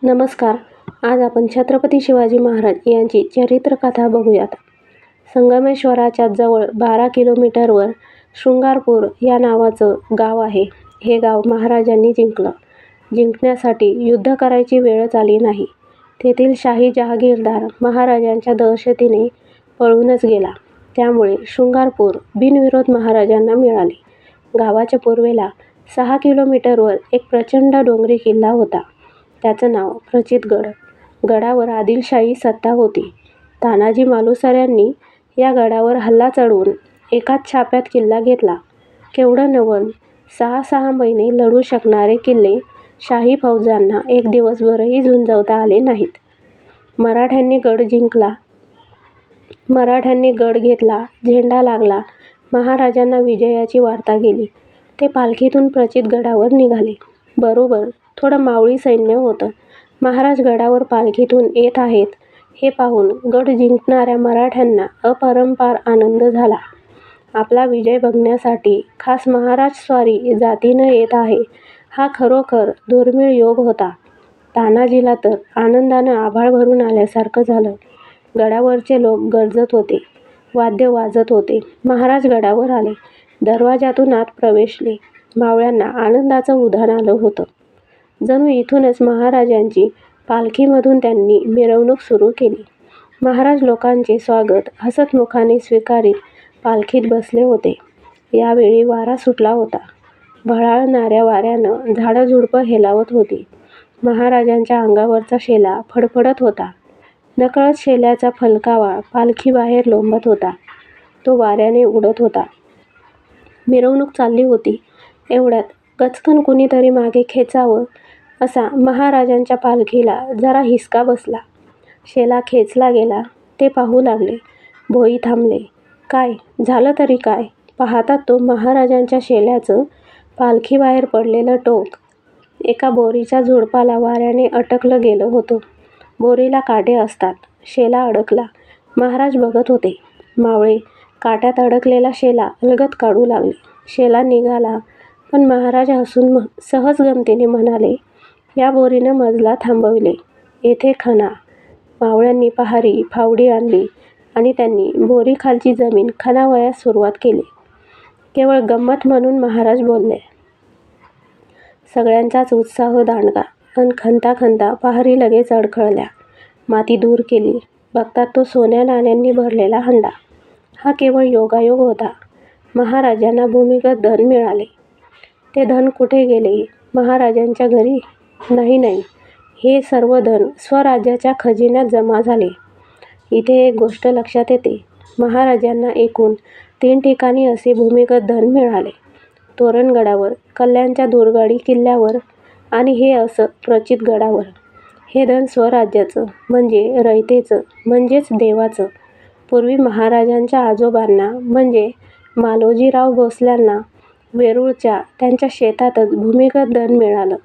नमस्कार. आज आपण छत्रपती शिवाजी महाराज यांची चरित्रकथा बघूयात. संगमेश्वराच्या जवळ 12 किलोमीटरवर शृंगारपूर या नावाचं गाव आहे. हे गाव महाराजांनी जिंकलं. जिंकण्यासाठी युद्ध करायची वेळच आली नाही. तेथील शाही जहागीरदार महाराजांच्या दहशतीने पळूनच गेला. त्यामुळे शृंगारपूर बिनविरोध महाराजांना मिळाले. गावाच्या पूर्वेला 6 किलोमीटरवर एक प्रचंड डोंगरी किल्ला होता. त्याचं नाव प्रचितगड. गडावर आदिलशाही सत्ता होती. तानाजी मालुसऱ्यांनी या गडावर हल्ला चढवून एकाच छाप्यात किल्ला घेतला. केवढं नवल! 6 महिने लढू शकणारे किल्ले शाही फौजांना एक दिवसभरही झुंजवता आले नाहीत. मराठ्यांनी गड घेतला. झेंडा लागला. महाराजांना विजयाची वार्ता गेली. ते पालखीतून प्रचितगडावर निघाले. बरोबर थोडं मावळी सैन्य होतं. महाराज गडावर पालखीतून येत आहेत हे पाहून गड जिंकणाऱ्या मराठ्यांना अपरंपार आनंद झाला. आपला विजय बघण्यासाठी खास महाराज स्वारी जातीनं येत आहे हा खरोखर दुर्मिळ योग होता. तानाजीला तर आनंदानं आभाळ भरून आल्यासारखं झालं. गडावरचे लोक गरजत होते. वाद्य वाजत होते. महाराज गडावर आले. दरवाजातून आत प्रवेशले. मावळ्यांना आनंदाचं उधाण आलं होतं. जणू इथूनच महाराजांची पालखीमधून त्यांनी मिरवणूक सुरू केली. महाराज लोकांचे स्वागत हसतमुखाने स्वीकारीत पालखीत बसले होते. यावेळी वारा सुटला होता. भळाळणाऱ्या वाऱ्यानं झाडंझुडपं हेलावत होती. महाराजांच्या अंगावरचा शेला फडफडत होता. नकळत शेल्याचा फलकावा पालखीबाहेर लोंबत होता. तो वाऱ्याने उडत होता. मिरवणूक चालली होती. एवढ्यात गचकन कुणीतरी मागे खेचावं असा महाराजांच्या पालखीला जरा हिसका बसला. शेला खेचला गेला. ते पाहू लागले. भोई थांबले. काय झालं तरी काय? पाहतात तो महाराजांच्या शेल्याचं पालखीबाहेर पडलेलं टोक एका बोरीच्या झुडपाला वाऱ्याने अटकलं गेलं होतं. बोरीला काटे असतात. शेला अडकला. महाराज बघत होते. मावळे काट्यात अडकलेला शेला अलगद काढू लागले. शेला निघाला. पण महाराज हसून सहज गमतीने म्हणाले, या बोरीनं मजला थांबविले. येथे खणा. मावळ्यांनी पहारी फावडी आणली आणि त्यांनी बोरीखालची जमीन खणावयास सुरुवात केली. केवळ गंमत म्हणून महाराज बोलले. सगळ्यांचाच उत्साह दांडगा. अन खणता खणता पहारी लगेच अडखळल्या. माती दूर केली. बघतात तो सोन्या नाण्यांनी भरलेला हंडा. हा केवळ योगायोग होता. महाराजांना भूमिगत धन मिळाले. ते धन कुठे गेले? महाराजांच्या घरी? नाही. हे सर्व धन स्वराज्याच्या खजिन्यात जमा झाले. इथे एक गोष्ट लक्षात येते. महाराजांना एकूण 3 ठिकाणी असे भूमिगत धन मिळाले. तोरणगडावर, कल्याणच्या दुर्गाडी किल्ल्यावर आणि हे असं प्रचितगडावर. हे धन स्वराज्याचं म्हणजे रयतेचं म्हणजेच देवाचं. पूर्वी महाराजांच्या आजोबांना म्हणजे मालोजीराव भोसल्यांना वेरूळच्या त्यांच्या शेतातच भूमिगत धन मिळालं.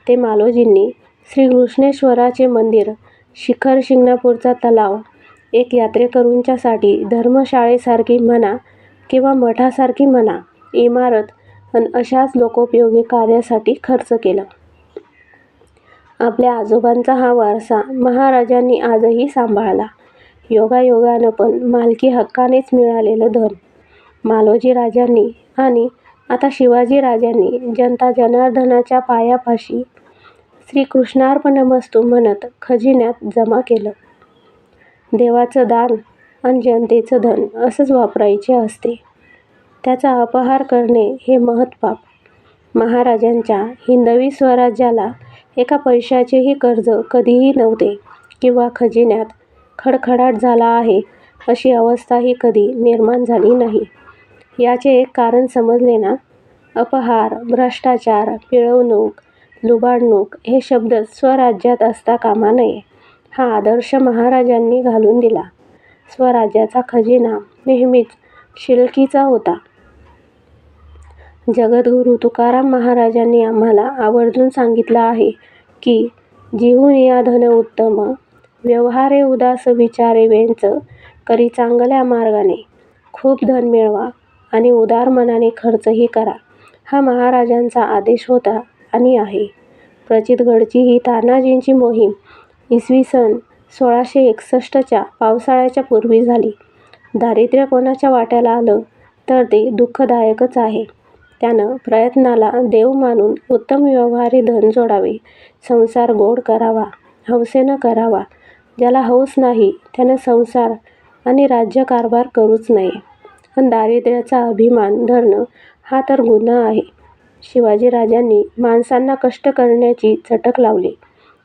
ते मालोजींनी श्रीकृष्णेश्वराचे मंदिर, शिखर शिंगणापूरचा तलाव, एक यात्रेकरूंच्यासाठी धर्मशाळेसारखी म्हणा किंवा मठासारखी म्हणा इमारत अन अशाच लोकोपयोगी कार्यासाठी खर्च केलं. आपल्या आजोबांचा हा वारसा महाराजांनी आजही सांभाळला. योगायोगानं पण मालकी हक्कानेच मिळालेलं धन. मालोजी राजांनी आणि आता शिवाजी राजांनी जनता जनार्दनाच्या पायापाशी श्रीकृष्णार्पणमस्तू म्हणत खजिन्यात जमा केलं. देवाचं दान आणि जनतेचं धन असंच वापरायचे असते. त्याचा अपहार करणे हे महत्पाप. महाराजांच्या हिंदवी स्वराज्याला एका पैशाचेही कर्ज कधीही नव्हते किंवा खजिन्यात खडखडाट झाला आहे अशी अवस्थाही कधी निर्माण झाली नाही. याचे एक कारण समजले ना? अपहार, भ्रष्टाचार, पिळवणूक, लुबाडणूक हे शब्द स्वराज्यात असता कामा नये. हा आदर्श महाराजांनी घालून दिला. स्वराज्याचा खजिना नेहमीच शिलकीचा होता. जगद्गुरू तुकाराम महाराजांनी आम्हाला आवर्जून सांगितलं आहे की जीवन या धन उत्तम, व्यवहारे उदास विचारे वेंच, करी चांगल्या मार्गाने. खूप धन मिळवा आणि उदार मनाने खर्चही करा. हा महाराजांचा आदेश होता आणि आहे. प्रचितगडची ही तानाजींची मोहीम इसवी सन 1661च्या पावसाळ्याच्या पूर्वी झाली. दारिद्र्य कोणाच्या वाट्याला आलं तर ते दुःखदायकच आहे. त्यानं प्रयत्नाला देव मानून उत्तम व्यवहारी धन जोडावे, संसार गोड करावा, हौसेनं करावा. ज्याला हौस नाही त्यानं संसार आणि राज्यकारभार करूच नये. पण दारिद्र्याचा अभिमान धरणं हा तर गुन्हा आहे. शिवाजीराजांनी माणसांना कष्ट करण्याची चटक लावली,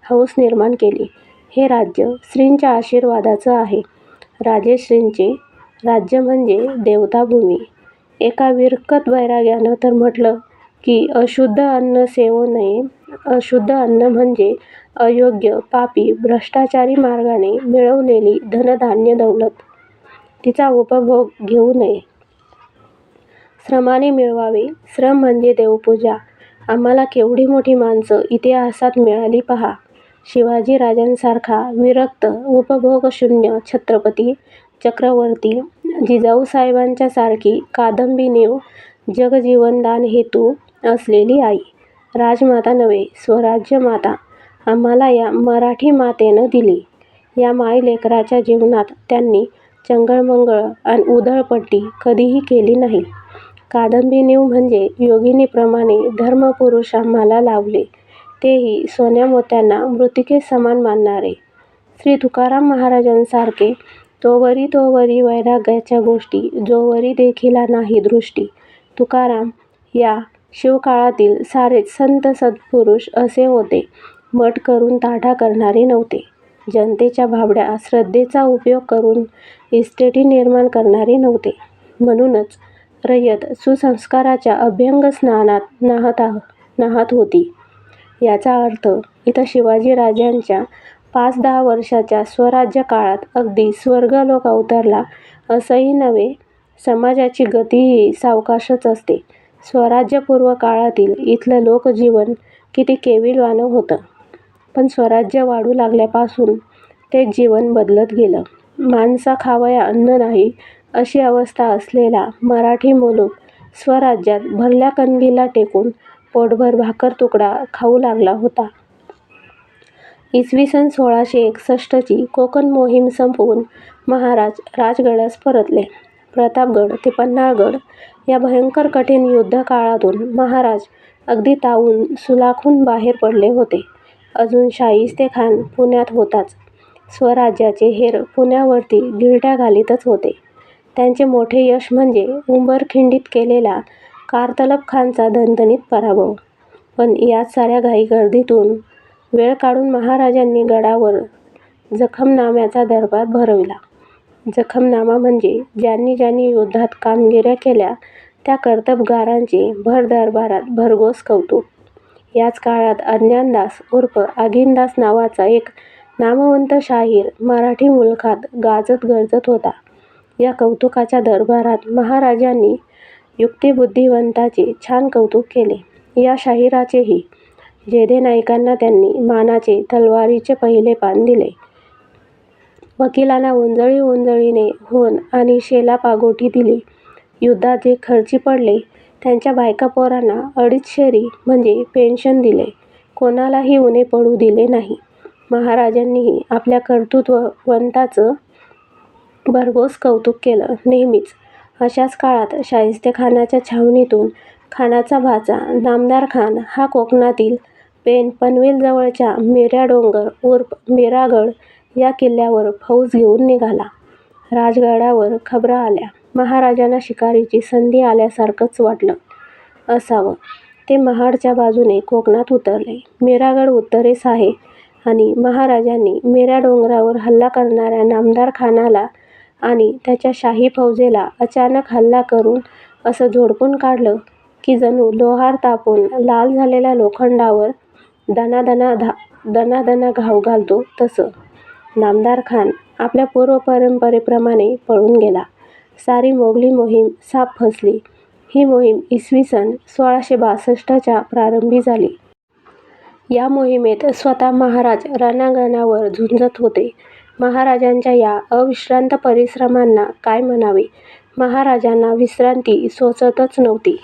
हौस निर्माण केली. हे राज्य श्रींच्या आशीर्वादाचं आहे. राजेश्रींचे राज्य म्हणजे देवताभूमी. एका विरकत वैराग्यानं तर म्हटलं की अशुद्ध अन्न सेवू नये. अशुद्ध अन्न म्हणजे अयोग्य, पापी, भ्रष्टाचारी मार्गाने मिळवलेली धनधान्य दौलत. तिचा उपभोग घेऊ नये. श्रमाने मिळवावे. श्रम म्हणजे देवपूजा. आम्हाला केवढी मोठी माणसं इतिहासात मिळाली पहा. शिवाजीराजांसारखा विरक्त, उपभोगशून्य छत्रपती, चक्रवर्ती, जिजाऊसाहेबांच्या सारखी कादंबिनीव जगजीवनदान हेतू असलेली आई, राजमाता नव्हे स्वराज्य माता आम्हाला या मराठी मातेनं दिली. या मायलेकराच्या जीवनात त्यांनी चंगळमंगळ आणि उधळपट्टी कधीही केली नाही. कादंबिनीव म्हणजे योगिनीप्रमाणे धर्मपुरुष आम्हाला लाभले, तेही सोन्यामोत्यांना मृत्तिकेसमान मानणारे. श्री तुकाराम महाराजांसारखे तोवरी तोवरी वैराग्याच्या गोष्टी, जोवरी देखिला नाही दृष्टी. तुकाराम या शिवकाळातील सारेच संत सत्पुरुष असे होते. मठ करून ताठा करणारे नव्हते. जनतेच्या भाबड्या श्रद्धेचा उपयोग करून इस्टेटी निर्माण करणारे नव्हते. म्हणूनच रयत सुसंस्काराच्या अभ्यंग स्नानात नाहत होती. याचा अर्थ इथं शिवाजीराजांच्या 5-10 वर्षाच्या स्वराज्य काळात अगदी स्वर्गलोक अवतरला असंही नव्हे. समाजाची गतीही सावकाशच असते. स्वराज्यपूर्व काळातील इथलं लोकजीवन किती केविलवाणं होतं. पण स्वराज्य वाढू लागल्यापासून ते जीवन बदलत गेलं. माणसा खावया अन्न नाही अशी अवस्था असलेला मराठी मुलूक स्वराज्यात भरल्या कणगीला टेकून पोटभर भाकर तुकडा खाऊ लागला होता. इसवी सन 1661ची कोकण मोहीम संपवून महाराज राजगडास परतले. प्रतापगड ते पन्हाळगड या भयंकर कठीण युद्धकाळातून महाराज अगदी तावून सुलाखून बाहेर पडले होते. अजून शाहिस्तेखान पुण्यात होताच. स्वराज्याचे हेर पुण्यावरती गिरट्या घालीतच होते. त्यांचे मोठे यश म्हणजे उंबरखिंडीत केलेला कारतलब खानचा दणदणीत पराभव. पण याच साऱ्या घाईगर्दीतून वेळ काढून महाराजांनी गडावर जखमनाम्याचा दरबार भरविला. जखमनामा म्हणजे ज्यांनी ज्यांनी युद्धात कामगिऱ्या केल्या त्या कर्तबगारांचे भर दरबारात भरघोस कौतुक. याच काळात अज्ञानदास उर्फ आगीनदास नावाचा एक नामवंत शाहीर मराठी मुलखात गाजत गरजत होता. या कौतुकाच्या दरबारात महाराजांनी युक्तिबुद्धिवंताचे छान कौतुक केले. या शाहिराचेही. जेधे नाईकांना त्यांनी मानाचे तलवारीचे पहिले पान दिले. वकिलांना ओंजळी ओंजळीने होन आणि शेला-पागोटी दिली. युद्धात जे खर्ची पडले त्यांच्या बायका-पोरांना 250 म्हणजे पेन्शन दिले. कोणालाही उणे पडू दिले नाही. महाराजांनीही आपल्या कर्तृत्ववंताचं भरघोस कौतुक केलं नेहमीच. अशाच काळात शाहिस्तेखानाच्या छावणीतून खानाचा भाचा नामदार खान हा कोकणातील पनवेलजवळच्या मिऱ्याडोंगर उर्फ मिरागड या किल्ल्यावर फौज घेऊन निघाला. राजगडावर खबरा आल्या. महाराजांना शिकारीची संधी आल्यासारखंच वाटलं असावं. ते महाडच्या बाजूने कोकणात उतरले. मिरागड उत्तरेस आहे आणि महाराजांनी मिऱ्या डोंगरावर हल्ला करणाऱ्या नामदार खानाला आणि त्याच्या शाही फौजेला अचानक हल्ला करून असं झोडपून काढलं की जणू लोहार तापून लाल झालेल्या लोखंडावर दणादणा घाव घालतो तसं. नामदार खान आपल्या पूर्वपरंपरेप्रमाणे पळून गेला. सारी मोगली मोहीम साफ फसली. ही मोहीम इसवी सन 1662च्या प्रारंभी झाली. या मोहिमेत स्वतः महाराज रणांगणावर झुंजत होते. महाराजांच्या या अविश्रांत परिश्रमांना काय म्हणावे. महाराजांना विश्रांती सोसतच नव्हती.